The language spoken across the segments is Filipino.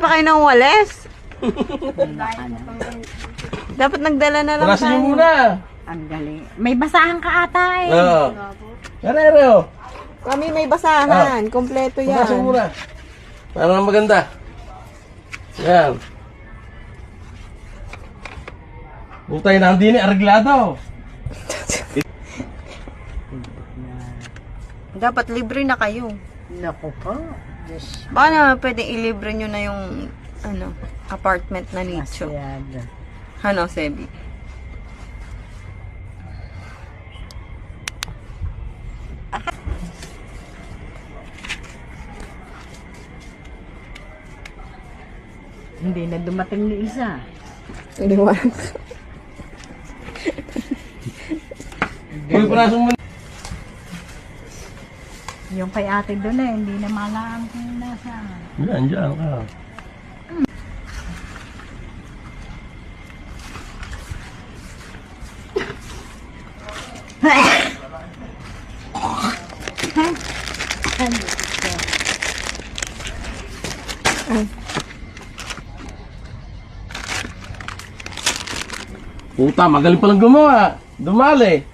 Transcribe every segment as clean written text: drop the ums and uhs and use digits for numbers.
Pa kayo ng wales? Dapat nagdala na lang Parasin niyo tayo. muna. Ang galing. May basahan ka ata eh. Oo. Karere, Kami may basahan. Kompleto Parasin yan. muna. Para maganda. Yan. Butay na hindi ni arreglado. Dapat libre na kayo. Naku po. Diyos. Baka naman pwede ilibre nyo na yung apartment na nicho. Masyado. Ano, Sebi? Hindi na dumating ni isa. Iniwan. Uy, parasin mo. Yung kay ate doon eh, hindi na malaan kung nasa. Yan, dyan ka. Puta, magaling palang gumawa. Dumali.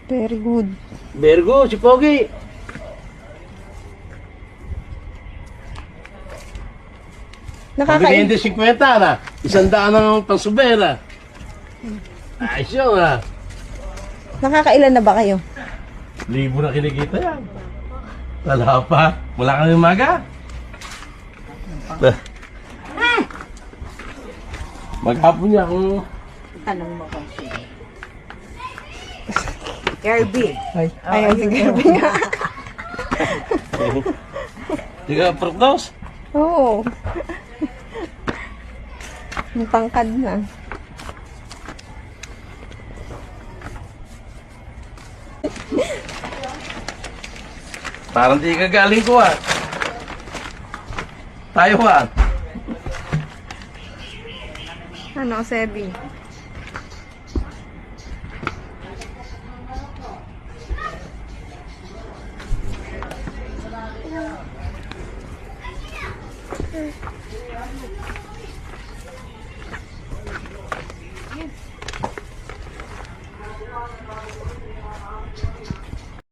Very good. Bergo, si Pogi. Nakakain. Pabigyan 50 na. 100 ng pangsubera. Ayos yun ha. Nakakailan na ba kayo? Libo na kinikita yan. Wala pa. Wala ka ng maga. Maghapon niya kung... Tanong mo kung sino. Kirby. Ayaw si Kirby nga. Tiga Pertos. Oo. Ang tangkad na. Parang di ka galing ko ah. Taiwan. Ano, Sebi?